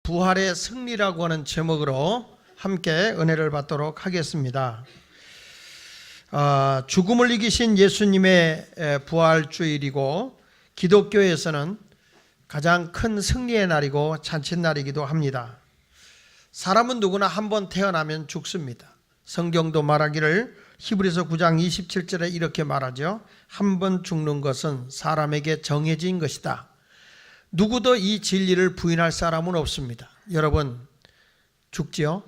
부활의 승리라고 하는 제목으로 함께 은혜를 받도록 하겠습니다. 죽음을 이기신 예수님의 부활주일이고 기독교에서는 가장 큰 승리의 날이고 잔칫날이기도 합니다. 사람은 누구나 한 번 태어나면 죽습니다. 성경도 말하기를 히브리서 9장 27절에 이렇게 말하죠. 한 번 죽는 것은 사람에게 정해진 것이다. 누구도 이 진리를 부인할 사람은 없습니다. 여러분 죽지요?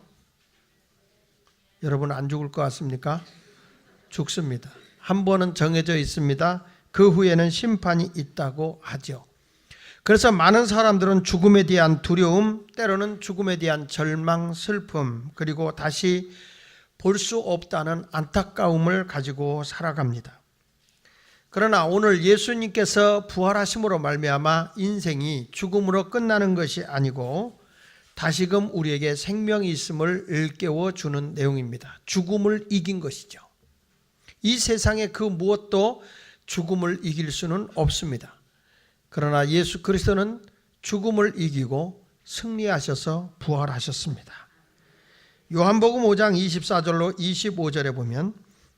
여러분 안 죽을 것 같습니까? 죽습니다. 한 번은 정해져 있습니다. 그 후에는 심판이 있다고 하죠. 그래서 많은 사람들은 죽음에 대한 두려움, 때로는 죽음에 대한 절망, 슬픔, 그리고 다시 볼 수 없다는 안타까움을 가지고 살아갑니다. 그러나 오늘 예수님께서 부활하심으로 말미암아 인생이 죽음으로 끝나는 것이 아니고 다시금 우리에게 생명이 있음을 일깨워 주는 내용입니다. 죽음을 이긴 것이죠. 이 세상에 그 무엇도 죽음을 이길 수는 없습니다. 그러나 예수 그리스도는 죽음을 이기고 승리하셔서 부활하셨습니다. 요한복음 5장 24절로 25절에 보면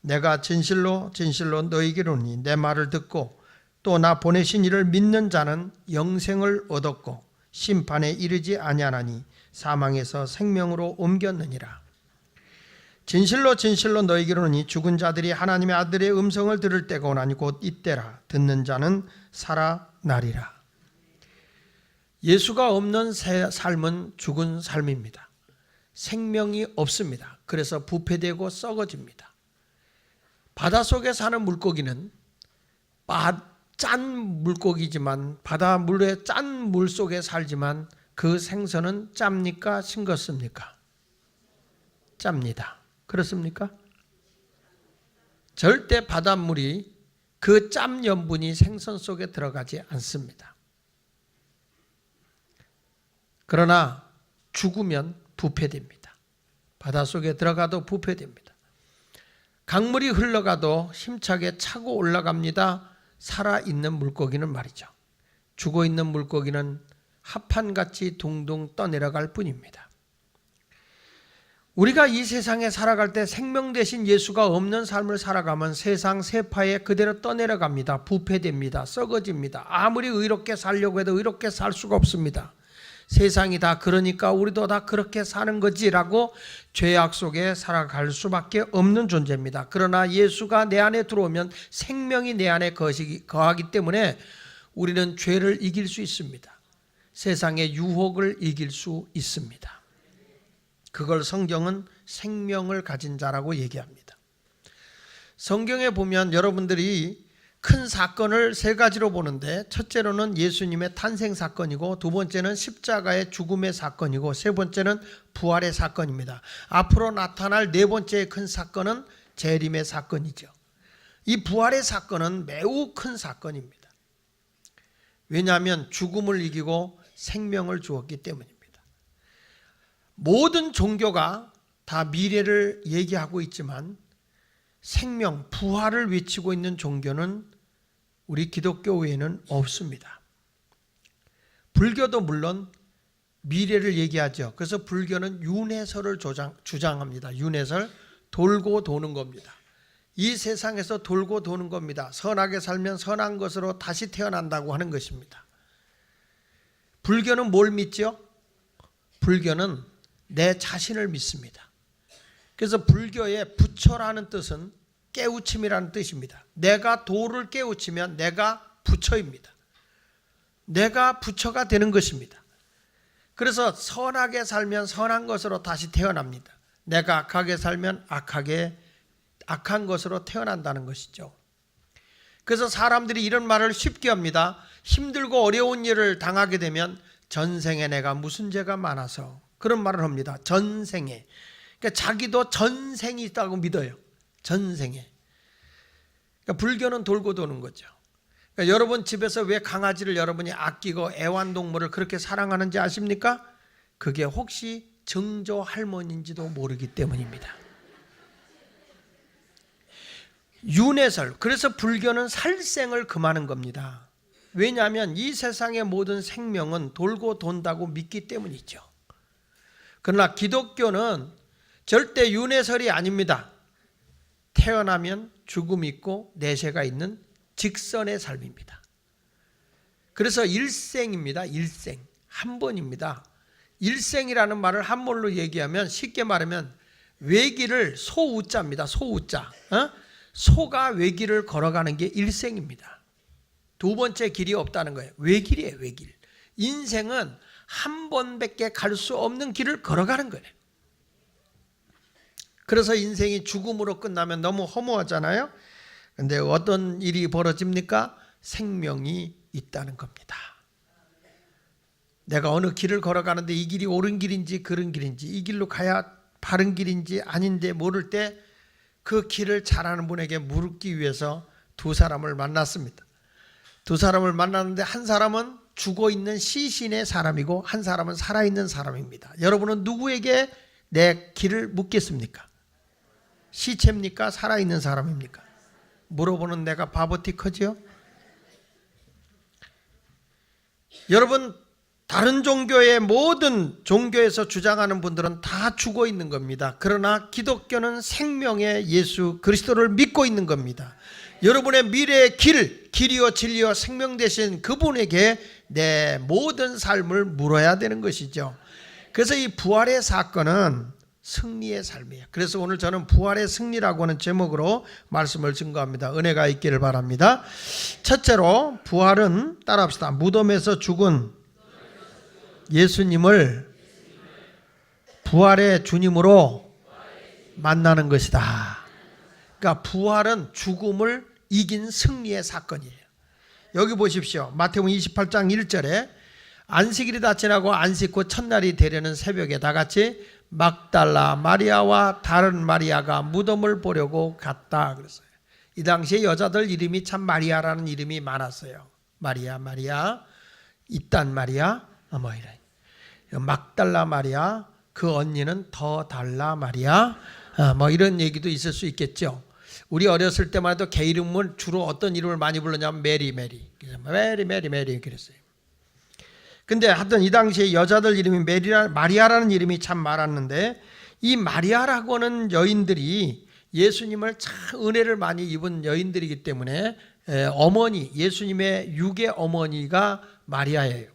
내가 진실로 진실로 너희에게 이르노니 내 말을 듣고 또 나 보내신 이를 믿는 자는 영생을 얻었고 심판에 이르지 아니하나니 사망에서 생명으로 옮겼느니라. 진실로 진실로 너희에게 이르노니 죽은 자들이 하나님의 아들의 음성을 들을 때가 오나니 곧 이때라. 듣는 자는 살아나리라. 예수가 없는 삶은 죽은 삶입니다. 생명이 없습니다. 그래서 부패되고 썩어집니다. 바닷속에 사는 물고기는 짠 물고기지만 바닷물에 짠 물 속에 살지만 그 생선은 짭니까? 싱겁습니까? 짭니다. 그렇습니까? 절대 바닷물이 그 짬 염분이 생선 속에 들어가지 않습니다. 그러나 죽으면 부패됩니다. 바닷속에 들어가도 부패됩니다. 강물이 흘러가도 힘차게 차고 올라갑니다. 살아있는 물고기는 말이죠. 죽어있는 물고기는 합판같이 둥둥 떠내려갈 뿐입니다. 우리가 이 세상에 살아갈 때 생명 대신 예수가 없는 삶을 살아가면 세상 세파에 그대로 떠내려갑니다. 부패됩니다. 썩어집니다. 아무리 의롭게 살려고 해도 의롭게 살 수가 없습니다. 세상이 다 그러니까 우리도 다 그렇게 사는 거지라고 죄악 속에 살아갈 수밖에 없는 존재입니다. 그러나 예수가 내 안에 들어오면 생명이 내 안에 거하기 때문에 우리는 죄를 이길 수 있습니다. 세상의 유혹을 이길 수 있습니다. 그걸 성경은 생명을 가진 자라고 얘기합니다. 성경에 보면 여러분들이 큰 사건을 세 가지로 보는데 첫째로는 예수님의 탄생 사건이고 두 번째는 십자가의 죽음의 사건이고 세 번째는 부활의 사건입니다. 앞으로 나타날 네 번째의 큰 사건은 재림의 사건이죠. 이 부활의 사건은 매우 큰 사건입니다. 왜냐하면 죽음을 이기고 생명을 주었기 때문입니다. 모든 종교가 다 미래를 얘기하고 있지만 생명, 부활을 외치고 있는 종교는 우리 기독교 외에는 없습니다. 불교도 물론 미래를 얘기하죠. 그래서 불교는 윤회설을 주장합니다. 윤회설, 돌고 도는 겁니다. 이 세상에서 돌고 도는 겁니다. 선하게 살면 선한 것으로 다시 태어난다고 하는 것입니다. 불교는 뭘 믿죠? 불교는 내 자신을 믿습니다. 그래서 불교의 부처라는 뜻은 깨우침이라는 뜻입니다. 내가 도를 깨우치면 내가 부처입니다. 내가 부처가 되는 것입니다. 그래서 선하게 살면 선한 것으로 다시 태어납니다. 내가 악하게 살면 악한 것으로 태어난다는 것이죠. 그래서 사람들이 이런 말을 쉽게 합니다. 힘들고 어려운 일을 당하게 되면 전생에 내가 무슨 죄가 많아서 그런 말을 합니다. 전생에. 그러니까 자기도 전생이 있다고 믿어요. 전생에. 그러니까 불교는 돌고 도는 거죠. 그러니까 여러분 집에서 왜 강아지를 여러분이 아끼고 애완동물을 그렇게 사랑하는지 아십니까? 그게 혹시 증조 할머니인지도 모르기 때문입니다. 윤회설, 그래서 불교는 살생을 금하는 겁니다. 왜냐하면 이 세상의 모든 생명은 돌고 돈다고 믿기 때문이죠. 그러나 기독교는 절대 윤회설이 아닙니다. 태어나면 죽음이 있고 내세가 있는 직선의 삶입니다. 그래서 일생입니다. 일생. 한 번입니다. 일생이라는 말을 한말로 얘기하면 쉽게 말하면 외길을 소우자입니다. 소우자. 소가 외길을 걸어가는 게 일생입니다. 두 번째 길이 없다는 거예요. 외길이에요. 외길. 인생은 한 번밖에 갈 수 없는 길을 걸어가는 거예요. 그래서 인생이 죽음으로 끝나면 너무 허무하잖아요. 근데 어떤 일이 벌어집니까? 생명이 있다는 겁니다. 내가 어느 길을 걸어가는데 이 길이 옳은 길인지 그른 길인지, 이 길로 가야 바른 길인지 아닌데 모를 때 그 길을 잘 아는 분에게 물기 위해서 두 사람을 만났습니다. 두 사람을 만났는데 한 사람은 죽어있는 시신의 사람이고 한 사람은 살아있는 사람입니다. 여러분은 누구에게 내 길을 묻겠습니까? 시체입니까? 살아있는 사람입니까? 물어보는 내가 바보틱하지요? 여러분, 다른 종교의 모든 종교에서 주장하는 분들은 다 죽어 있는 겁니다. 그러나 기독교는 생명의 예수 그리스도를 믿고 있는 겁니다. 여러분의 미래의 길이요 진리요 생명 되신 그분에게 내 모든 삶을 물어야 되는 것이죠. 그래서 이 부활의 사건은 승리의 삶이에요. 그래서 오늘 저는 부활의 승리라고 하는 제목으로 말씀을 증거합니다. 은혜가 있기를 바랍니다. 첫째로 부활은 따라합시다. 무덤에서 죽은 예수님을 부활의 주님으로 만나는 것이다. 그러니까 부활은 죽음을 이긴 승리의 사건이에요. 여기 보십시오. 마태복음 28장 1절에 안식일이 다 지나고 안식 후 첫날이 되려는 새벽에 다 같이 막달라 마리아와 다른 마리아가 무덤을 보려고 갔다 그랬어요. 이 당시에 여자들 이름이 참 마리아라는 이름이 많았어요. 마리아, 이딴 마리아, 뭐 이런 막달라 마리아, 그 언니는 더 달라 마리아, 뭐 이런 얘기도 있을 수 있겠죠. 우리 어렸을 때만 해도 개 이름은 주로 어떤 이름을 많이 불렀냐면 메리 그랬어요. 근데 하여튼 이 당시에 여자들 이름이 마리아라는 이름이 참 많았는데, 이 마리아라고 하는 여인들이 예수님을 참 은혜를 많이 입은 여인들이기 때문에 어머니, 예수님의 육의 어머니가 마리아예요.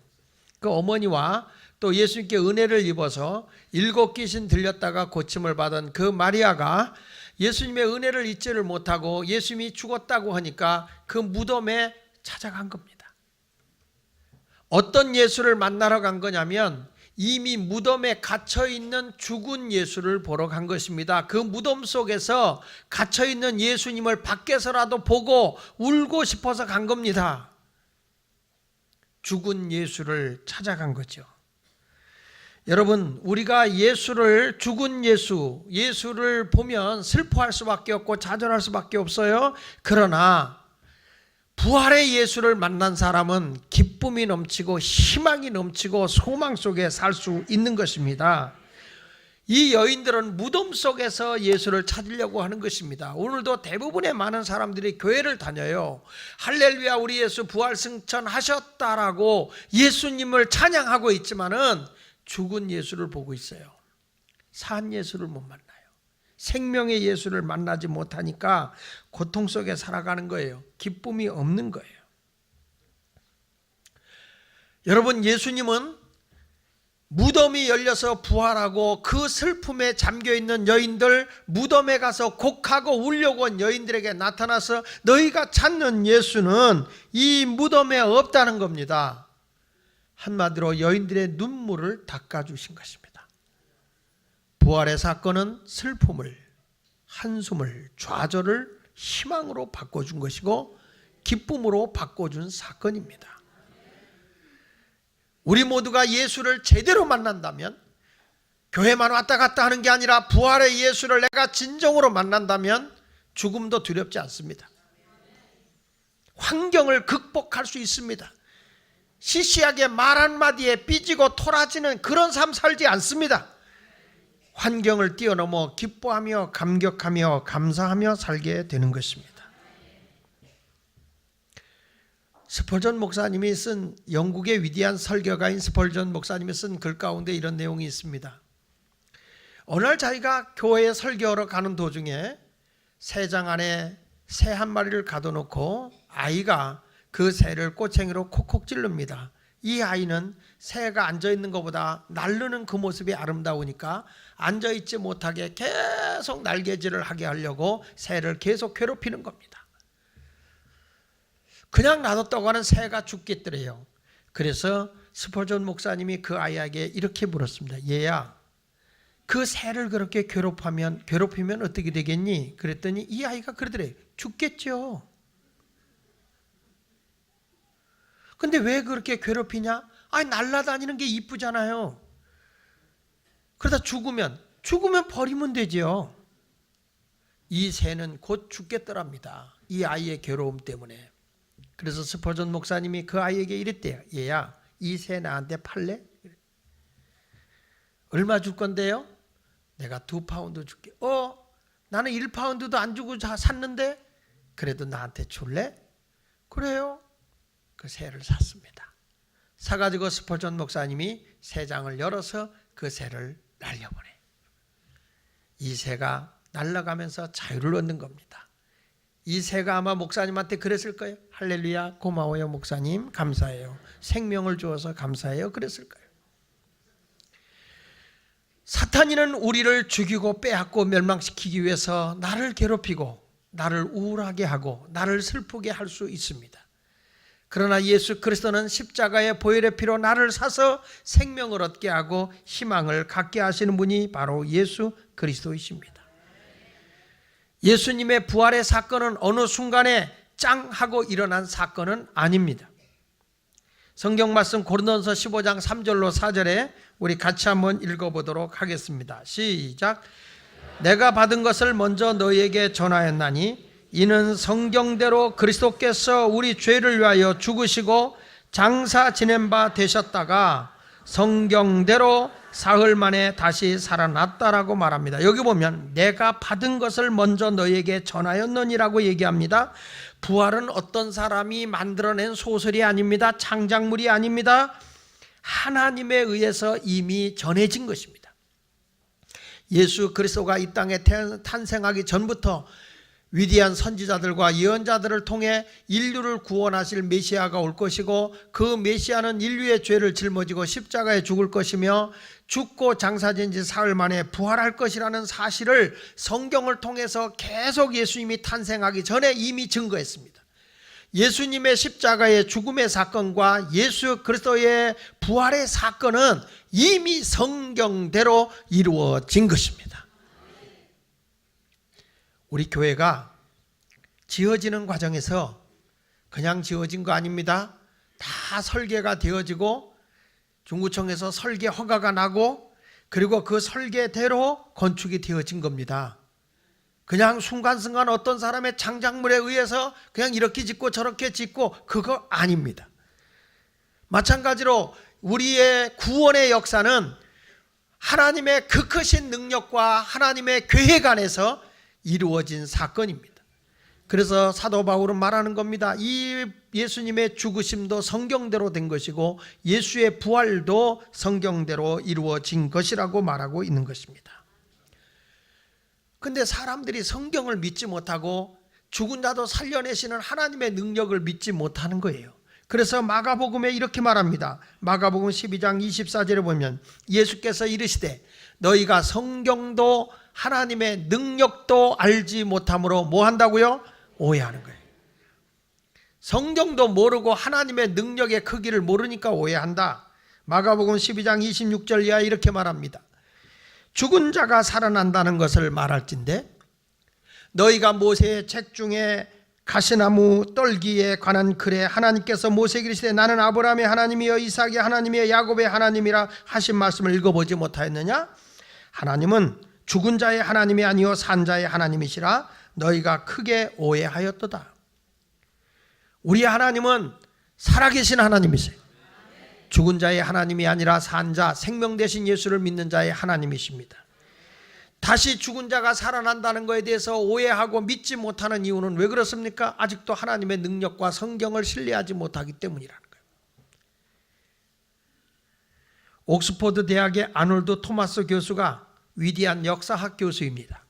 그 어머니와 또 예수님께 은혜를 입어서 7 귀신 들렸다가 고침을 받은 그 마리아가 예수님의 은혜를 잊지를 못하고 예수님이 죽었다고 하니까 그 무덤에 찾아간 겁니다. 어떤 예수를 만나러 간 거냐면 이미 무덤에 갇혀있는 죽은 예수를 보러 간 것입니다. 그 무덤 속에서 갇혀있는 예수님을 밖에서라도 보고 울고 싶어서 간 겁니다. 죽은 예수를 찾아간 거죠. 여러분, 우리가 예수를, 죽은 예수를 보면 슬퍼할 수밖에 없고 좌절할 수밖에 없어요. 그러나 부활의 예수를 만난 사람은 기쁨이 넘치고 희망이 넘치고 소망 속에 살 수 있는 것입니다. 이 여인들은 무덤 속에서 예수를 찾으려고 하는 것입니다. 오늘도 대부분의 많은 사람들이 교회를 다녀요. 할렐루야, 우리 예수 부활 승천하셨다라고 예수님을 찬양하고 있지만은 죽은 예수를 보고 있어요. 산 예수를 못 만나요. 생명의 예수를 만나지 못하니까 고통 속에 살아가는 거예요. 기쁨이 없는 거예요. 여러분, 예수님은 무덤이 열려서 부활하고 그 슬픔에 잠겨있는 여인들, 무덤에 가서 곡하고 울려고 온 여인들에게 나타나서 너희가 찾는 예수는 이 무덤에 없다는 겁니다. 한마디로 여인들의 눈물을 닦아주신 것입니다. 부활의 사건은 슬픔을, 한숨을, 좌절을 희망으로 바꿔준 것이고 기쁨으로 바꿔준 사건입니다. 우리 모두가 예수를 제대로 만난다면, 교회만 왔다 갔다 하는 게 아니라 부활의 예수를 내가 진정으로 만난다면 죽음도 두렵지 않습니다. 환경을 극복할 수 있습니다. 시시하게 말 한마디에 삐지고 토라지는 그런 삶 살지 않습니다. 환경을 뛰어넘어 기뻐하며 감격하며 감사하며 살게 되는 것입니다. 스펄전 목사님이 쓴, 영국의 위대한 설교가인 스펄전 목사님이 쓴 글 가운데 이런 내용이 있습니다. 어느 날 자기가 교회에 설교하러 가는 도중에 새장 안에 새 한 마리를 가둬놓고 아이가 그 새를 꼬챙이로 콕콕 찌릅니다. 이 아이는 새가 앉아있는 것보다 날르는 그 모습이 아름다우니까 앉아있지 못하게 계속 날개질을 하게 하려고 새를 계속 괴롭히는 겁니다. 그냥 놔뒀다고 하는 새가 죽겠더래요. 그래서 스펄전 목사님이 그 아이에게 이렇게 물었습니다. 얘야, 그 새를 그렇게 괴롭히면 어떻게 되겠니? 그랬더니 이 아이가 그러더래요. 죽겠죠. 근데 왜 그렇게 괴롭히냐? 아니, 날아다니는 게 이쁘잖아요. 그러다 죽으면 버리면 되죠. 이 새는 곧 죽겠더랍니다. 이 아이의 괴로움 때문에. 그래서 스펄전 목사님이 그 아이에게 이랬대요. 얘야, 이 새 나한테 팔래? 얼마 줄 건데요? 내가 2파운드 줄게. 나는 1파운드도 안 주고 샀는데 그래도 나한테 줄래? 그래요. 그 새를 샀습니다. 사가지고 스펄전 목사님이 새장을 열어서 그 새를 날려보내. 이 새가 날아가면서 자유를 얻는 겁니다. 이 새가 아마 목사님한테 그랬을 거예요. 할렐루야, 고마워요 목사님, 감사해요. 생명을 주어서 감사해요. 그랬을 거예요. 사탄이는 우리를 죽이고 빼앗고 멸망시키기 위해서 나를 괴롭히고 나를 우울하게 하고 나를 슬프게 할 수 있습니다. 그러나 예수 그리스도는 십자가의 보혈의 피로 나를 사서 생명을 얻게 하고 희망을 갖게 하시는 분이 바로 예수 그리스도이십니다. 예수님의 부활의 사건은 어느 순간에 짱 하고 일어난 사건은 아닙니다. 성경 말씀 고린도전서 15장 3절로 4절에 우리 같이 한번 읽어보도록 하겠습니다. 시작. 내가 받은 것을 먼저 너희에게 전하였나니 이는 성경대로 그리스도께서 우리 죄를 위하여 죽으시고 장사 지낸 바 되셨다가 성경대로 사흘 만에 다시 살아났다라고 말합니다. 여기 보면 내가 받은 것을 먼저 너희에게 전하였느니라고 얘기합니다. 부활은 어떤 사람이 만들어낸 소설이 아닙니다. 창작물이 아닙니다. 하나님에 의해서 이미 전해진 것입니다. 예수 그리스도가 이 땅에 탄생하기 전부터 위대한 선지자들과 예언자들을 통해 인류를 구원하실 메시아가 올 것이고 그 메시아는 인류의 죄를 짊어지고 십자가에 죽을 것이며 죽고 장사진 지 사흘 만에 부활할 것이라는 사실을 성경을 통해서 계속 예수님이 탄생하기 전에 이미 증거했습니다. 예수님의 십자가의 죽음의 사건과 예수 그리스도의 부활의 사건은 이미 성경대로 이루어진 것입니다. 우리 교회가 지어지는 과정에서 그냥 지어진 거 아닙니다. 다 설계가 되어지고 중구청에서 설계 허가가 나고 그리고 그 설계대로 건축이 되어진 겁니다. 그냥 순간순간 어떤 사람의 창작물에 의해서 그냥 이렇게 짓고 저렇게 짓고 그거 아닙니다. 마찬가지로 우리의 구원의 역사는 하나님의 그 크신 능력과 하나님의 계획 안에서 이루어진 사건입니다. 그래서 사도 바울은 말하는 겁니다. 이 예수님의 죽으심도 성경대로 된 것이고 예수의 부활도 성경대로 이루어진 것이라고 말하고 있는 것입니다. 근데 사람들이 성경을 믿지 못하고 죽은 자도 살려내시는 하나님의 능력을 믿지 못하는 거예요. 그래서 마가복음에 이렇게 말합니다. 마가복음 12장 24절에 보면 예수께서 이르시되 너희가 성경도 하나님의 능력도 알지 못함으로 뭐 한다고요? 오해하는 거예요. 성경도 모르고 하나님의 능력의 크기를 모르니까 오해한다. 마가복음 12장 26절 이하 이렇게 말합니다. 죽은 자가 살아난다는 것을 말할진대 너희가 모세의 책 중에 가시나무 떨기에 관한 글에 하나님께서 모세에게 이르시되 나는 아브라함의 하나님이여 이삭의 하나님이여 야곱의 하나님이라 하신 말씀을 읽어보지 못하였느냐? 하나님은 죽은 자의 하나님이 아니요 산 자의 하나님이시라 너희가 크게 오해하였도다. 우리 하나님은 살아계신 하나님이세요. 죽은 자의 하나님이 아니라 산 자, 생명 되신 예수를 믿는 자의 하나님이십니다. 다시 죽은 자가 살아난다는 것에 대해서 오해하고 믿지 못하는 이유는 왜 그렇습니까? 아직도 하나님의 능력과 성경을 신뢰하지 못하기 때문이라는 거예요. 옥스퍼드 대학의 아놀드 토마스 교수가 위대한 역사학 교수입니다.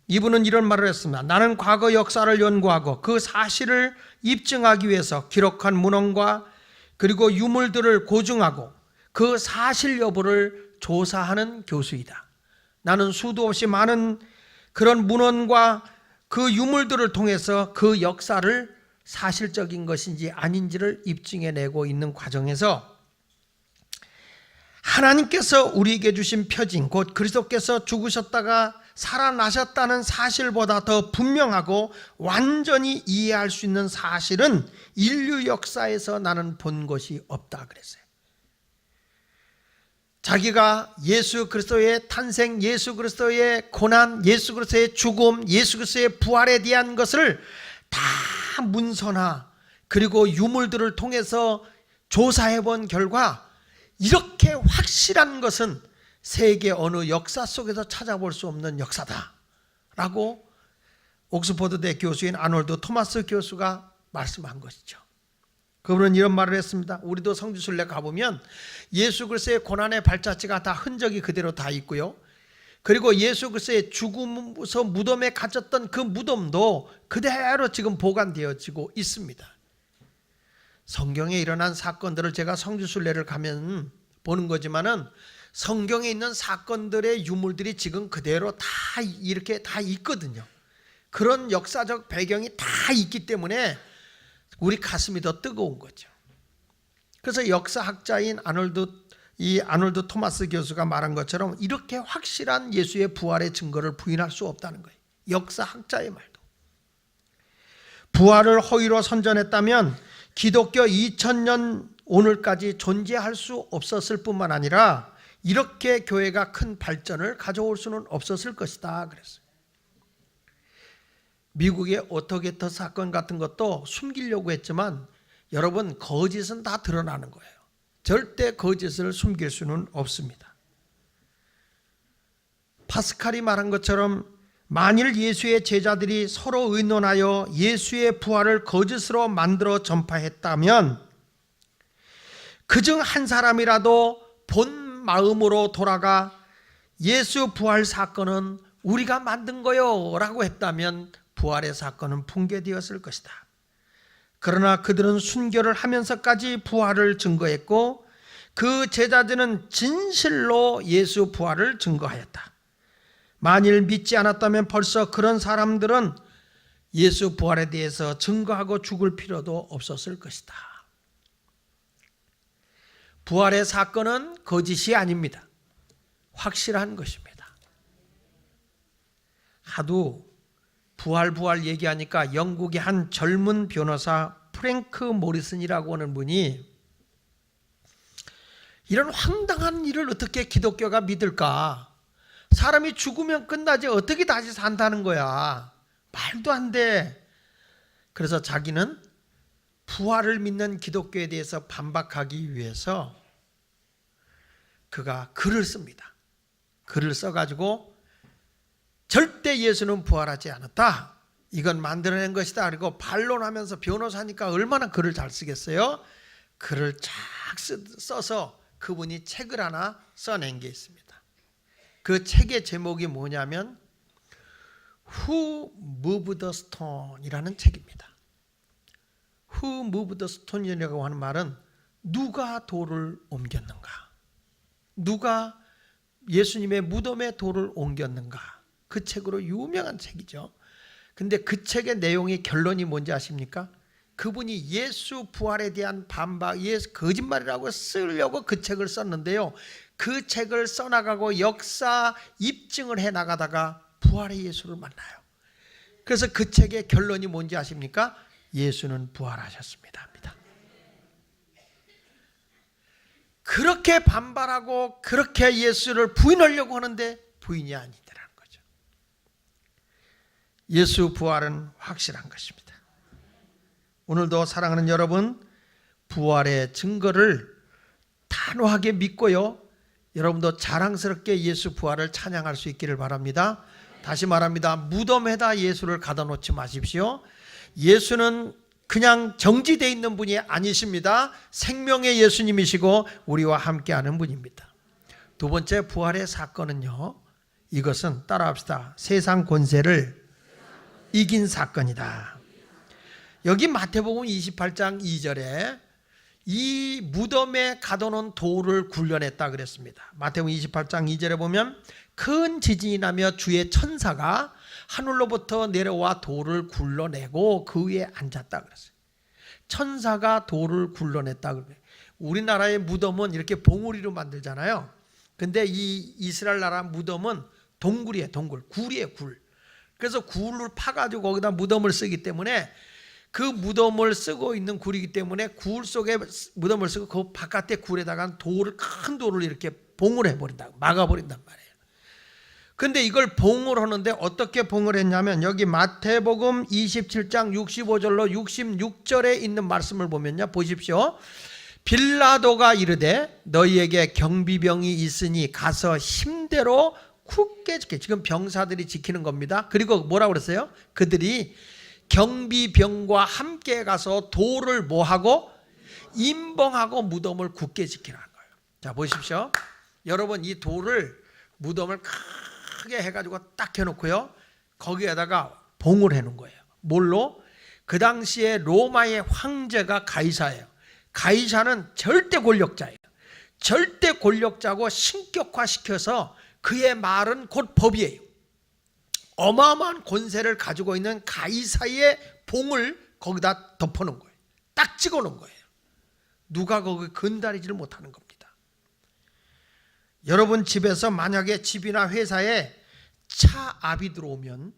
이분은 이런 말을 했습니다. 나는 과거 역사를 연구하고 그 사실을 입증하기 위해서 기록한 문헌과 그리고 유물들을 고증하고 그 사실 여부를 조사하는 교수이다. 나는 수도 없이 많은 그런 문헌과 그 유물들을 통해서 그 역사를 사실적인 것인지 아닌지를 입증해내고 있는 과정에서 하나님께서 우리에게 주신 표징, 곧 그리스도께서 죽으셨다가 살아나셨다는 사실보다 더 분명하고 완전히 이해할 수 있는 사실은 인류 역사에서 나는 본 것이 없다 그랬어요. 자기가 예수 그리스도의 탄생, 예수 그리스도의 고난, 예수 그리스도의 죽음, 예수 그리스도의 부활에 대한 것을 다 문서나 그리고 유물들을 통해서 조사해 본 결과 이렇게 확실한 것은 세계 어느 역사 속에서 찾아볼 수 없는 역사다라고 옥스퍼드대 교수인 아놀드 토마스 교수가 말씀한 것이죠. 그분은 이런 말을 했습니다. 우리도 성지순례 가보면 예수 그리스도의 고난의 발자취가 다 흔적이 그대로 다 있고요. 그리고 예수 그리스도의 죽음에서 무덤에 갇혔던 그 무덤도 그대로 지금 보관되어지고 있습니다. 성경에 일어난 사건들을 제가 성지순례를 가면 보는 거지만은 성경에 있는 사건들의 유물들이 지금 그대로 다 이렇게 다 있거든요. 그런 역사적 배경이 다 있기 때문에 우리 가슴이 더 뜨거운 거죠. 그래서 역사학자인 아놀드 토마스 교수가 말한 것처럼 이렇게 확실한 예수의 부활의 증거를 부인할 수 없다는 거예요. 역사학자의 말도. 부활을 허위로 선전했다면 기독교 2000년 오늘까지 존재할 수 없었을 뿐만 아니라 이렇게 교회가 큰 발전을 가져올 수는 없었을 것이다 그랬어요. 미국의 워터게이트 사건 같은 것도 숨기려고 했지만 여러분, 거짓은 다 드러나는 거예요. 절대 거짓을 숨길 수는 없습니다. 파스칼이 말한 것처럼 만일 예수의 제자들이 서로 의논하여 예수의 부활을 거짓으로 만들어 전파했다면 그중 한 사람이라도 본 마음으로 돌아가 예수 부활 사건은 우리가 만든 거요 라고 했다면 부활의 사건은 붕괴되었을 것이다. 그러나 그들은 순교를 하면서까지 부활을 증거했고 그 제자들은 진실로 예수 부활을 증거하였다. 만일 믿지 않았다면 벌써 그런 사람들은 예수 부활에 대해서 증거하고 죽을 필요도 없었을 것이다. 부활의 사건은 거짓이 아닙니다. 확실한 것입니다. 하도 부활 얘기하니까 영국의 한 젊은 변호사 프랭크 모리슨이라고 하는 분이 이런 황당한 일을 어떻게 기독교가 믿을까? 사람이 죽으면 끝나지 어떻게 다시 산다는 거야? 말도 안 돼. 그래서 자기는 부활을 믿는 기독교에 대해서 반박하기 위해서 그가 글을 씁니다. 글을 써가지고 절대 예수는 부활하지 않았다. 이건 만들어낸 것이다. 그리고 반론하면서 변호사니까 얼마나 글을 잘 쓰겠어요? 글을 쫙 써서 그분이 책을 하나 써낸 게 있습니다. 그 책의 제목이 뭐냐면 Who Moved the Stone 이라는 책입니다. Who moved the stone이라고 하는 말은 누가 돌을 옮겼는가? 누가 예수님의 무덤에 돌을 옮겼는가? 그 책으로 유명한 책이죠. 근데 그 책의 내용의 결론이 뭔지 아십니까? 그분이 예수 부활에 대한 반박, 예수 거짓말이라고 쓰려고 그 책을 썼는데요. 그 책을 써나가고 역사 입증을 해나가다가 부활의 예수를 만나요. 그래서 그 책의 결론이 뭔지 아십니까? 예수는 부활하셨습니다 합니다. 그렇게 반발하고 그렇게 예수를 부인하려고 하는데 부인이 아니더라는 거죠. 예수 부활은 확실한 것입니다. 오늘도 사랑하는 여러분, 부활의 증거를 단호하게 믿고요, 여러분도 자랑스럽게 예수 부활을 찬양할 수 있기를 바랍니다. 다시 말합니다. 무덤에다 예수를 가다 놓지 마십시오. 예수는 그냥 정지되어 있는 분이 아니십니다. 생명의 예수님이시고 우리와 함께하는 분입니다. 두 번째 부활의 사건은요, 이것은 따라합시다. 세상 권세를 이긴 사건이다. 여기 마태복음 28장 2절에 이 무덤에 가둬놓은 돌을 굴려냈다 그랬습니다. 마태복음 28장 2절에 보면 큰 지진이 나며 주의 천사가 하늘로부터 내려와 돌을 굴러내고 그 위에 앉았다 그랬어요. 천사가 돌을 굴러냈다 그래요. 우리나라의 무덤은 이렇게 봉우리로 만들잖아요. 근데 이 이스라엘 나라 무덤은 동굴이에요. 동굴. 굴이에요. 굴. 그래서 굴을 파가지고 거기다 무덤을 쓰기 때문에 그 무덤을 쓰고 있는 굴이기 때문에 굴 속에 무덤을 쓰고 그 바깥에 굴에다가 돌을, 큰 돌을 이렇게 봉을 해버린다. 막아버린단 말이에요. 근데 이걸 봉을 하는데 어떻게 봉을 했냐면 여기 마태복음 27장 65절로 66절에 있는 말씀을 보면요. 보십시오. 빌라도가 이르되 너희에게 경비병이 있으니 가서 힘대로 굳게 지켜. 지금 병사들이 지키는 겁니다. 그리고 뭐라고 그랬어요? 그들이 경비병과 함께 가서 돌을 뭐하고? 임봉하고 무덤을 굳게 지키라는 거예요. 자, 보십시오. 여러분, 이 돌을 무덤을 크게 해가지고 딱 해놓고요, 거기에다가 봉을 해놓은 거예요. 뭘로? 그 당시에 로마의 황제가 가이사예요. 가이사는 절대 권력자예요. 절대 권력자고 신격화시켜서 그의 말은 곧 법이에요. 어마어마한 권세를 가지고 있는 가이사의 봉을 거기다 덮어놓은 거예요. 딱 찍어놓은 거예요. 누가 거기 건드리지를 못하는 겁니다. 여러분 집에서 만약에 집이나 회사에 차압이 들어오면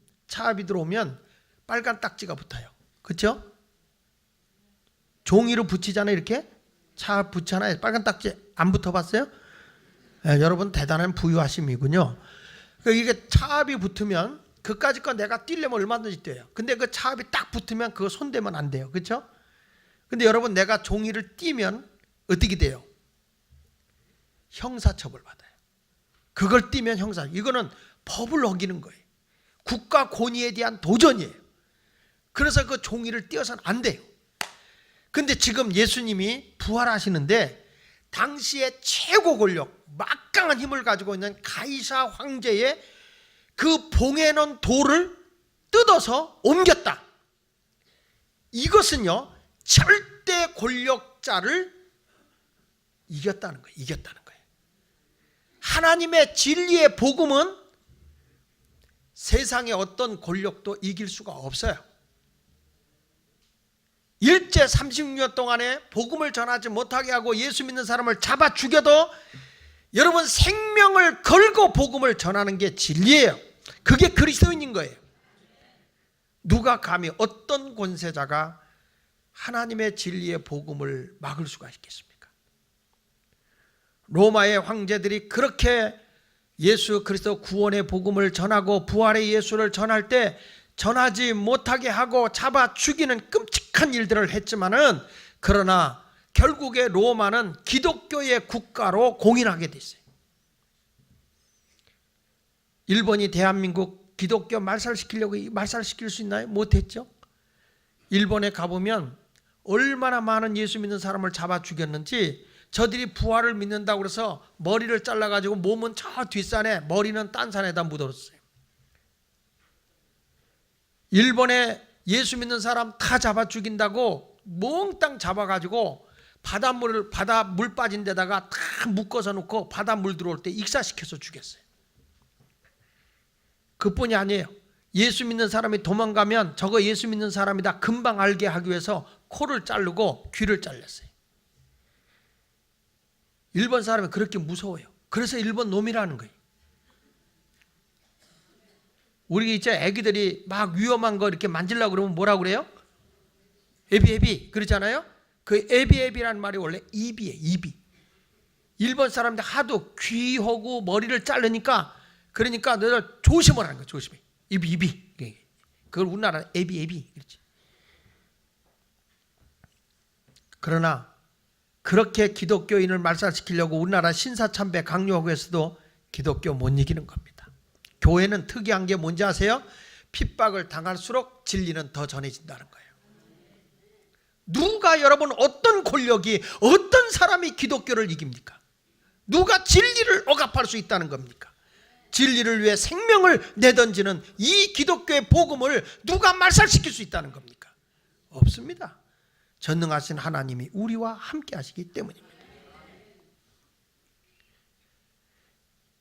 빨간 딱지가 붙어요. 그렇죠? 종이로 붙이잖아요. 이렇게 차 붙잖아요. 빨간 딱지 안 붙어봤어요? 네, 여러분 대단한 부유하심이군요. 이게 차압이 붙으면 그까짓 거 내가 뛸려면 얼마든지 뛰어요. 근데 그 차압이 딱 붙으면 그거 손대면 안 돼요. 그렇죠? 근데 여러분 내가 종이를 띄면 어떻게 돼요? 형사처벌 받아요. 그걸 띄면 형사. 이거는 법을 어기는 거예요. 국가 권위에 대한 도전이에요. 그래서 그 종이를 띄어서는 안 돼요. 근데 지금 예수님이 부활하시는데 당시의 최고 권력, 막강한 힘을 가지고 있는 가이사 황제의 그 봉해 놓은 돌을 뜯어서 옮겼다. 이것은요, 절대 권력자를 이겼다는 거예요. 이겼다는 거예요. 하나님의 진리의 복음은 세상의 어떤 권력도 이길 수가 없어요. 일제 36년 동안에 복음을 전하지 못하게 하고 예수 믿는 사람을 잡아 죽여도 여러분 생명을 걸고 복음을 전하는 게 진리예요. 그게 그리스도인인 거예요. 누가 감히 어떤 권세자가 하나님의 진리의 복음을 막을 수가 있겠습니까? 로마의 황제들이 그렇게 예수 그리스도 구원의 복음을 전하고 부활의 예수를 전할 때 전하지 못하게 하고 잡아 죽이는 끔찍한 일들을 했지만은, 그러나 결국에 로마는 기독교의 국가로 공인하게 됐어요. 일본이 대한민국 기독교 말살시킬 수 있나요? 못했죠. 일본에 가보면 얼마나 많은 예수 믿는 사람을 잡아 죽였는지, 저들이 부활을 믿는다고 해서 머리를 잘라가지고 몸은 저 뒷산에, 머리는 딴 산에다 묻어뒀어요. 일본에 예수 믿는 사람 다 잡아 죽인다고 몽땅 잡아가지고 바다 물 빠진 데다가 다 묶어서 놓고 바다 물 들어올 때 익사시켜서 죽였어요. 그뿐이 아니에요. 예수 믿는 사람이 도망가면 저거 예수 믿는 사람이다 금방 알게 하기 위해서 코를 자르고 귀를 잘랐어요. 일본 사람이 그렇게 무서워요. 그래서 일본 놈이라는 거예요. 우리 이제 애기들이 막 위험한 거 이렇게 만지려고 그러면 뭐라고 그래요? 애비 그러잖아요. 그 애비라는 말이 원래 입이에요. 입이. 일본 사람들 하도 귀하고 머리를 자르니까, 그러니까 너들 조심하라는 거예요. 조심해. 입이. 그걸 우리나라 애비 그렇지. 그러나 그렇게 기독교인을 말살시키려고 우리나라 신사참배 강요하고 해서도 기독교 못 이기는 겁니다. 교회는 특이한 게 뭔지 아세요? 핍박을 당할수록 진리는 더 전해진다는 거예요. 누가, 여러분, 어떤 권력이, 어떤 사람이 기독교를 이깁니까? 누가 진리를 억압할 수 있다는 겁니까? 진리를 위해 생명을 내던지는 이 기독교의 복음을 누가 말살시킬 수 있다는 겁니까? 없습니다. 전능하신 하나님이 우리와 함께 하시기 때문입니다.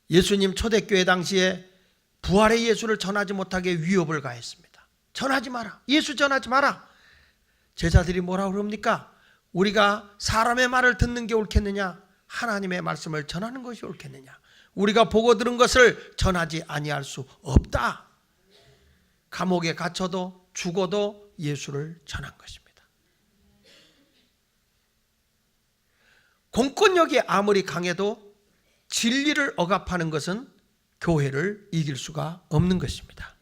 예수님 초대교회 당시에 부활의 예수를 전하지 못하게 위협을 가했습니다. 전하지 마라. 예수 전하지 마라. 제자들이 뭐라고 그럽니까? 우리가 사람의 말을 듣는 게 옳겠느냐? 하나님의 말씀을 전하는 것이 옳겠느냐? 우리가 보고 들은 것을 전하지 아니할 수 없다. 감옥에 갇혀도 죽어도 예수를 전한 것입니다. 공권력이 아무리 강해도 진리를 억압하는 것은 교회를 이길 수가 없는 것입니다.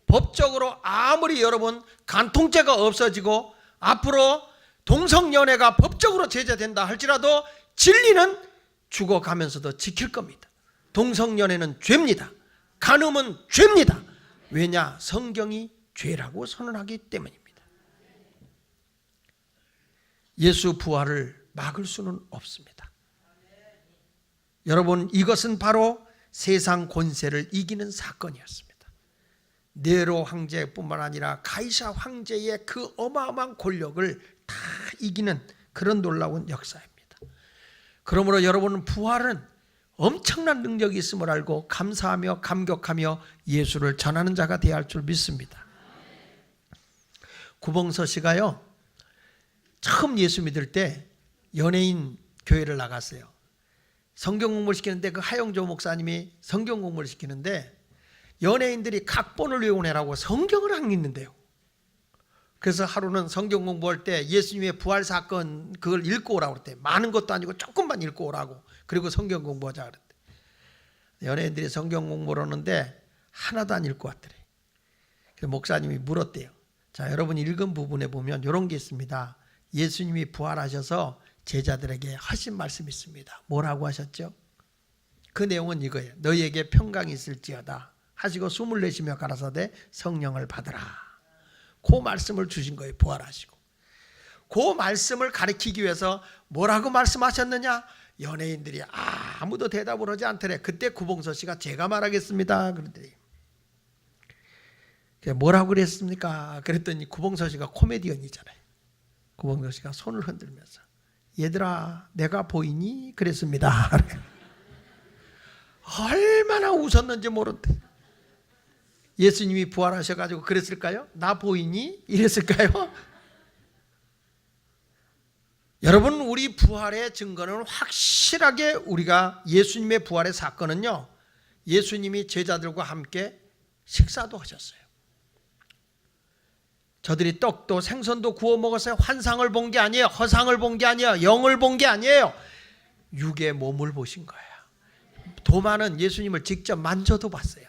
법적으로 아무리 여러분 간통죄가 없어지고 앞으로 동성연애가 법적으로 제재된다 할지라도 진리는 죽어가면서도 지킬 겁니다. 동성연애는 죄입니다. 간음은 죄입니다. 왜냐? 성경이 죄라고 선언하기 때문입니다. 예수 부활을 막을 수는 없습니다. 여러분, 이것은 바로 세상 권세를 이기는 사건이었습니다. 네로 황제뿐만 아니라 가이사 황제의 그 어마어마한 권력을 다 이기는 그런 놀라운 역사입니다. 그러므로 여러분, 부활은 엄청난 능력이 있음을 알고 감사하며 감격하며 예수를 전하는 자가 되어야 할 줄 믿습니다. 구봉서 씨가요, 처음 예수 믿을 때 연예인 교회를 나갔어요. 성경 공부를 시키는데 그 하영조 목사님이 성경 공부를 시키는데 연예인들이 각본을 외우내라고 성경을 안 읽는데요. 그래서 하루는 성경 공부할 때 예수님의 부활 사건 그걸 읽고 오라고 그랬대. 많은 것도 아니고 조금만 읽고 오라고. 그리고 성경 공부하자 그랬대. 연예인들이 성경 공부를 하는데 하나도 안 읽고 왔더래. 그래서 목사님이 물었대요. 자, 여러분 읽은 부분에 보면 이런 게 있습니다. 예수님이 부활하셔서 제자들에게 하신 말씀이 있습니다. 뭐라고 하셨죠? 그 내용은 이거예요. 너희에게 평강이 있을지어다 하시고 숨을 내쉬며 가라사대 성령을 받으라. 그 말씀을 주신 거예요. 부활하시고. 그 말씀을 가리키기 위해서 뭐라고 말씀하셨느냐? 연예인들이 아무도 대답을 하지 않더래. 그때 구봉서 씨가 제가 말하겠습니다 그러더니 뭐라고 그랬습니까? 그랬더니 구봉서 씨가 코미디언이잖아요. 구봉서 씨가 손을 흔들면서 얘들아 내가 보이니? 그랬습니다. 얼마나 웃었는지 모른대. 예수님이 부활하셔가지고 그랬을까요? 나 보이니? 이랬을까요? 여러분, 우리 부활의 증거는 확실하게 우리가 예수님의 부활의 사건은요, 예수님이 제자들과 함께 식사도 하셨어요. 저들이 떡도 생선도 구워 먹었어요. 환상을 본 게 아니에요. 허상을 본 게 아니에요. 영을 본 게 아니에요. 육의 몸을 보신 거예요. 도마는 예수님을 직접 만져도 봤어요.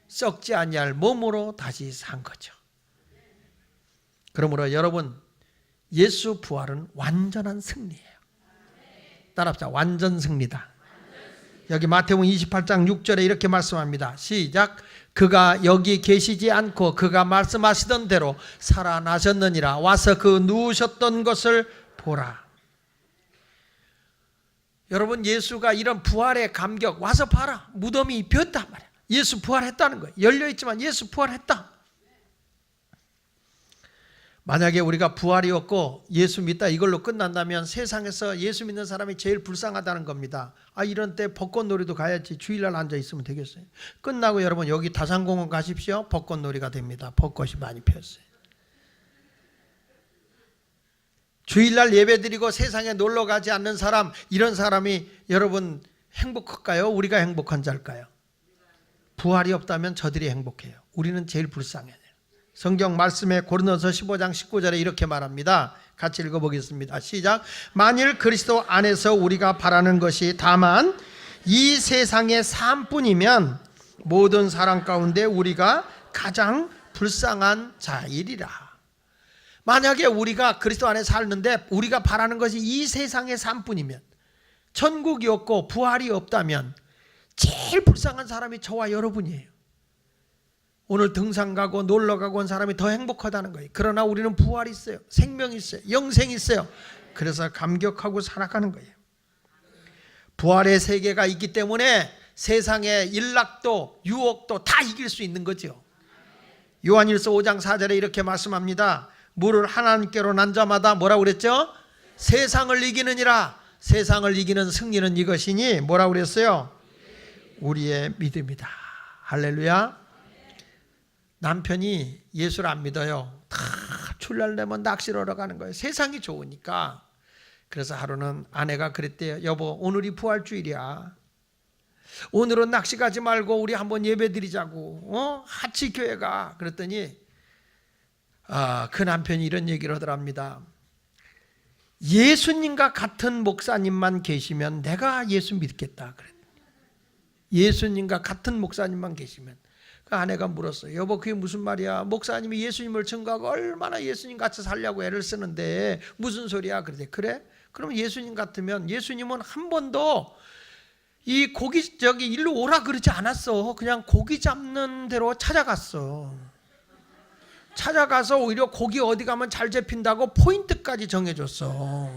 썩지 아니할 몸으로 다시 산 거죠. 그러므로 여러분, 예수 부활은 완전한 승리예요. 따라합시다. 완전 승리다. 여기 마태복음 28장 6절에 이렇게 말씀합니다. 시작. 그가 여기 계시지 않고 그가 말씀하시던 대로 살아나셨느니라. 와서 그 누우셨던 것을 보라. 여러분, 예수가 이런 부활의 감격 와서 봐라. 무덤이 비었단 말이야. 예수 부활했다는 거예요. 열려있지만 예수 부활했다. 만약에 우리가 부활이 없고 예수 믿다 이걸로 끝난다면 세상에서 예수 믿는 사람이 제일 불쌍하다는 겁니다. 이런 때 벚꽃놀이도 가야지 주일날 앉아있으면 되겠어요? 끝나고 여러분 여기 다산공원 가십시오. 벚꽃놀이가 됩니다. 벚꽃이 많이 피었어요. 주일날 예배드리고 세상에 놀러가지 않는 사람, 이런 사람이 여러분 행복할까요? 우리가 행복한 자일까요? 부활이 없다면 저들이 행복해요. 우리는 제일 불쌍해요. 성경 말씀에 고린도서 15장 19절에 이렇게 말합니다. 같이 읽어보겠습니다. 시작. 만일 그리스도 안에서 우리가 바라는 것이 다만 이 세상의 삶뿐이면 모든 사람 가운데 우리가 가장 불쌍한 자이리라. 만약에 우리가 그리스도 안에 살는데 우리가 바라는 것이 이 세상의 삶뿐이면, 천국이 없고 부활이 없다면 제일 불쌍한 사람이 저와 여러분이에요. 오늘 등산 가고 놀러 가고 온 사람이 더 행복하다는 거예요. 그러나 우리는 부활이 있어요. 생명이 있어요. 영생이 있어요. 그래서 감격하고 살아가는 거예요. 부활의 세계가 있기 때문에 세상의 일락도 유혹도 다 이길 수 있는 거죠. 요한일서 5장 4절에 이렇게 말씀합니다. 무릇 하나님께로 난 자마다 뭐라고 그랬죠? 세상을 이기느니라. 세상을 이기는 승리는 이것이니 뭐라고 그랬어요? 우리의 믿음이다. 할렐루야. 남편이 예수를 안 믿어요. 다 출날 되면 낚시를 하러 가는 거예요. 세상이 좋으니까. 그래서 하루는 아내가 그랬대요. 여보, 오늘이 부활주일이야. 오늘은 낚시 가지 말고 우리 한번 예배 드리자고. 같이 교회 가. 그랬더니 그 남편이 이런 얘기를 하더랍니다. 예수님과 같은 목사님만 계시면 내가 예수 믿겠다. 그랬더니 예수님과 같은 목사님만 계시면. 그 아내가 물었어요. 여보, 그게 무슨 말이야? 목사님이 예수님을 증거하고 얼마나 예수님 같이 살려고 애를 쓰는데 무슨 소리야? 그랬더니 그래? 그럼 예수님 같으면 예수님은 한 번도 이 고기 일로 오라 그러지 않았어. 그냥 고기 잡는 대로 찾아갔어. 찾아가서 오히려 고기 어디 가면 잘 잡힌다고 포인트까지 정해줬어.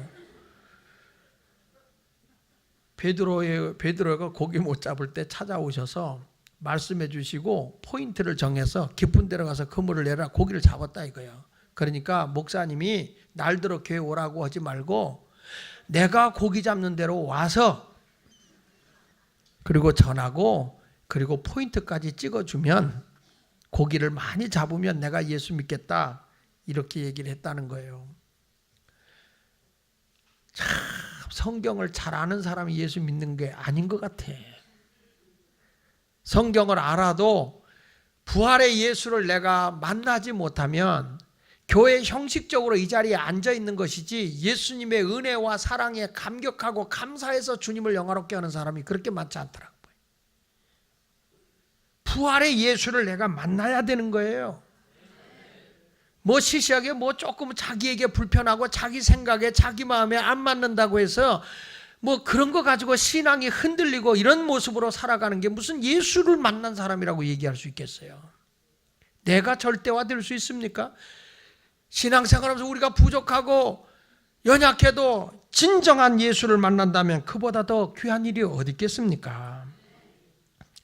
베드로가 고기 못 잡을 때 찾아오셔서 말씀해 주시고 포인트를 정해서 깊은 데로 가서 그물을 내라 고기를 잡았다 이거예요. 그러니까 목사님이 날들어 교회 오라고 하지 말고 내가 고기 잡는 데로 와서 그리고 전하고 그리고 포인트까지 찍어주면 고기를 많이 잡으면 내가 예수 믿겠다 이렇게 얘기를 했다는 거예요. 참 성경을 잘 아는 사람이 예수 믿는 게 아닌 것 같아. 성경을 알아도 부활의 예수를 내가 만나지 못하면 교회 형식적으로 이 자리에 앉아 있는 것이지 예수님의 은혜와 사랑에 감격하고 감사해서 주님을 영화롭게 하는 사람이 그렇게 많지 않더라고요. 부활의 예수를 내가 만나야 되는 거예요. 뭐 시시하게 뭐 조금 자기에게 불편하고 자기 생각에 자기 마음에 안 맞는다고 해서 뭐 그런 거 가지고 신앙이 흔들리고 이런 모습으로 살아가는 게 무슨 예수를 만난 사람이라고 얘기할 수 있겠어요? 내가 절대화될 수 있습니까? 신앙생활하면서 우리가 부족하고 연약해도 진정한 예수를 만난다면 그보다 더 귀한 일이 어디 있겠습니까?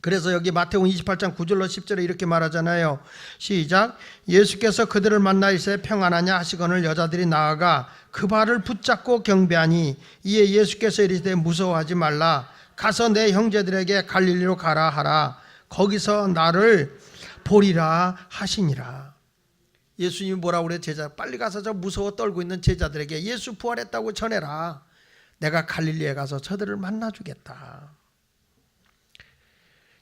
그래서 여기 마태복음 28장 9절로 10절에 이렇게 말하잖아요. 시작. 예수께서 그들을 만나 이르시되 평안하냐 하시거늘 여자들이 나아가 그 발을 붙잡고 경배하니 이에 예수께서 이르시되 무서워하지 말라. 가서 내 형제들에게 갈릴리로 가라 하라. 거기서 나를 보리라 하시니라. 예수님이 뭐라고 그래? 제자 빨리 가서 저 무서워 떨고 있는 제자들에게 예수 부활했다고 전해라. 내가 갈릴리에 가서 저들을 만나주겠다.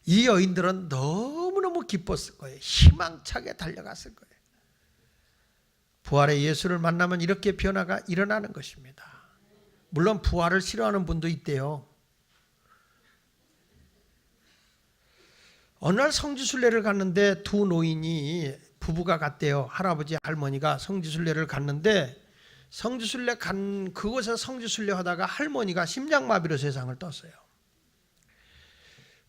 이 여인들은 너무너무 기뻤을 거예요. 희망차게 달려갔을 거예요. 부활의 예수를 만나면 이렇게 변화가 일어나는 것입니다. 물론 부활을 싫어하는 분도 있대요. 어느 날 성지순례를 갔는데 두 노인이 부부가 갔대요. 할아버지 할머니가 성지순례를 갔는데 성지순례 간 그곳에서 성지순례 하다가 할머니가 심장마비로 세상을 떴어요.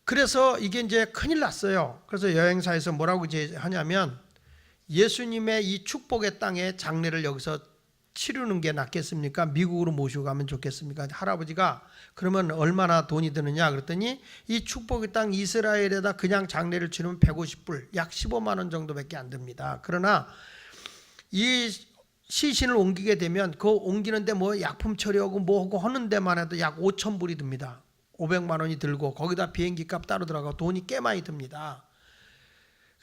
그래서 이게 이제 큰일 났어요. 그래서 여행사에서 뭐라고 하냐면 예수님의 이 축복의 땅에 장례를 여기서 치르는 게 낫겠습니까? 미국으로 모시고 가면 좋겠습니까? 할아버지가 그러면 얼마나 돈이 드느냐 그랬더니 이 축복의 땅 이스라엘에다 그냥 장례를 치르면 150불 약 15만 원 정도밖에 안 듭니다. 그러나 이 시신을 옮기게 되면 그 옮기는데 뭐 약품 처리하고 뭐하고 하는 데만 해도 약 5천 불이 듭니다. 500만 원이 들고 거기다 비행기 값 따로 들어가고 돈이 꽤 많이 듭니다.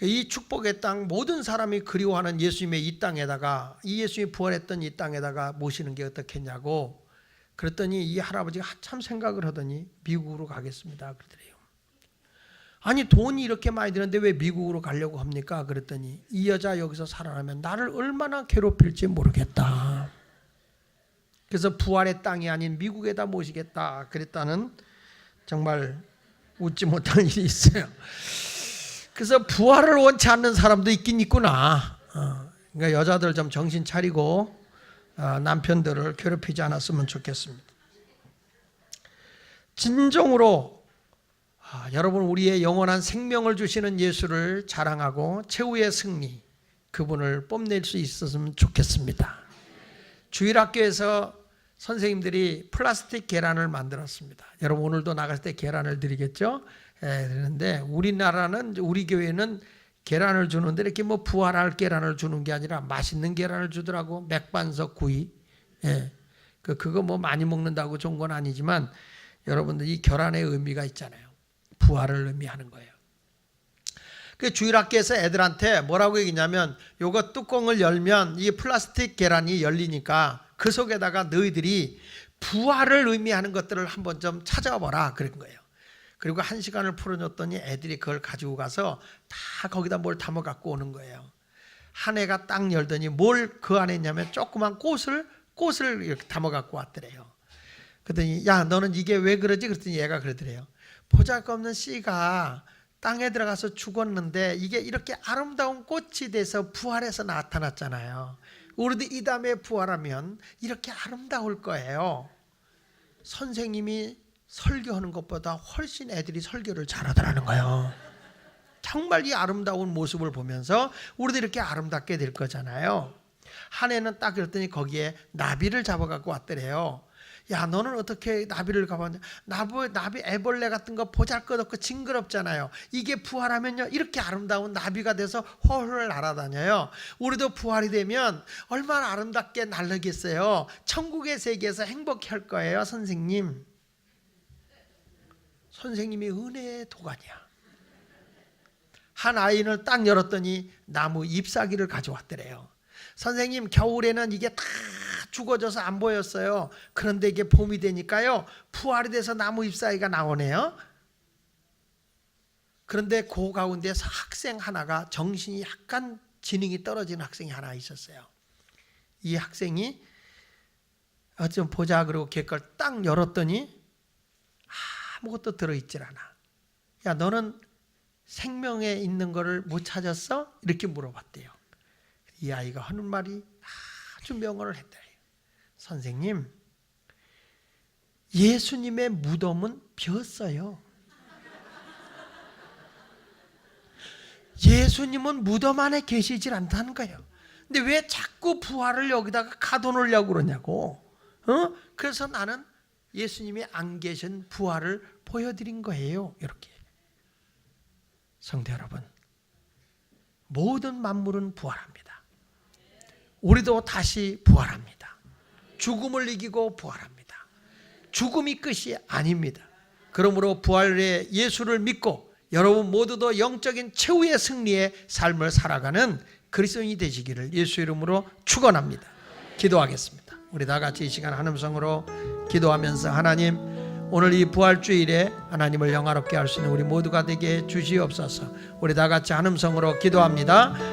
이 축복의 땅 모든 사람이 그리워하는 예수님의 이 땅에다가 이 예수님이 부활했던 이 땅에다가 모시는 게 어떻겠냐고 그랬더니 이 할아버지가 한참 생각을 하더니 미국으로 가겠습니다 그러더래요. 아니 돈이 이렇게 많이 드는데 왜 미국으로 가려고 합니까? 그랬더니 이 여자 여기서 살아나면 나를 얼마나 괴롭힐지 모르겠다. 그래서 부활의 땅이 아닌 미국에다 모시겠다 그랬다는 정말 웃지 못할 일이 있어요. 그래서 부활을 원치 않는 사람도 있긴 있구나. 그러니까 여자들 좀 정신 차리고 남편들을 괴롭히지 않았으면 좋겠습니다. 진정으로 여러분 우리의 영원한 생명을 주시는 예수를 자랑하고 최후의 승리 그분을 뽐낼 수 있었으면 좋겠습니다. 주일학교에서 선생님들이 플라스틱 계란을 만들었습니다. 여러분 오늘도 나갈 때 계란을 드리겠죠? 그런데 우리나라는, 우리 교회는 계란을 주는데 이렇게 뭐 부활할 계란을 주는 게 아니라 맛있는 계란을 주더라고. 맥반석 구이. 그거 뭐 많이 먹는다고 좋은 건 아니지만 여러분들 이 계란의 의미가 있잖아요. 부활을 의미하는 거예요. 그 주일학교에서 애들한테 뭐라고 얘기냐면 요거 뚜껑을 열면 이 플라스틱 계란이 열리니까 그 속에다가 너희들이 부활을 의미하는 것들을 한번 좀 찾아보라 그런 거예요. 그리고 1시간을 풀어줬더니 애들이 그걸 가지고 가서 다 거기다 뭘 담아 갖고 오는 거예요. 한 애가 딱 열더니 뭘 그 안에 있냐면 조그만 꽃을 이렇게 담아 갖고 왔더래요. 그랬더니 야 너는 이게 왜 그러지? 그랬더니 얘가 그러더래요. 보잘것없는 씨가 땅에 들어가서 죽었는데 이게 이렇게 아름다운 꽃이 돼서 부활해서 나타났잖아요. 우리도 이 다음에 부활하면 이렇게 아름다울 거예요. 선생님이 설교하는 것보다 훨씬 애들이 설교를 잘하더라는 거예요. 정말 이 아름다운 모습을 보면서 우리도 이렇게 아름답게 될 거잖아요. 한 애는 딱 그랬더니 거기에 나비를 잡아갖고 왔더래요. 야 너는 어떻게 나비를 잡았냐? 나비 애벌레 같은 거 보잘것없고 징그럽잖아요. 이게 부활하면요 이렇게 아름다운 나비가 돼서 훨훨 날아다녀요. 우리도 부활이 되면 얼마나 아름답게 날르겠어요. 천국의 세계에서 행복해 할 거예요. 선생님이 은혜의 도가니야. 한 아이를 딱 열었더니 나무 잎사귀를 가져왔더래요. 선생님 겨울에는 이게 다 죽어져서 안 보였어요. 그런데 이게 봄이 되니까요 부활이 돼서 나무 잎사귀가 나오네요. 그런데 그 가운데서 학생 하나가 정신이 약간 지능이 떨어진 학생이 하나 있었어요. 이 학생이 좀 보자 그러고 걔 걸 딱 열었더니 아무것도 들어있질 않아. 야 너는 생명에 있는 거를 못 찾았어? 이렇게 물어봤대요. 이 아이가 하는 말이 아주 명언을 했대요. 선생님, 예수님의 무덤은 비었어요. 예수님은 무덤 안에 계시질 않다는 거예요. 근데 왜 자꾸 부활을 여기다가 가둬놓으려고 그러냐고. 그래서 나는 예수님이 안 계신 부활을 보여드린 거예요. 이렇게. 성도 여러분, 모든 만물은 부활합니다. 우리도 다시 부활합니다. 죽음을 이기고 부활합니다. 죽음이 끝이 아닙니다. 그러므로 부활의 예수를 믿고 여러분 모두도 영적인 최후의 승리의 삶을 살아가는 그리스도인이 되시기를 예수 이름으로 축원합니다. 기도하겠습니다. 우리 다 같이 이 시간 하늘성으로 기도하면서 하나님 오늘 이 부활주일에 하나님을 영화롭게 할 수 있는 우리 모두가 되게 주시옵소서. 우리 다 같이 한음성으로 기도합니다.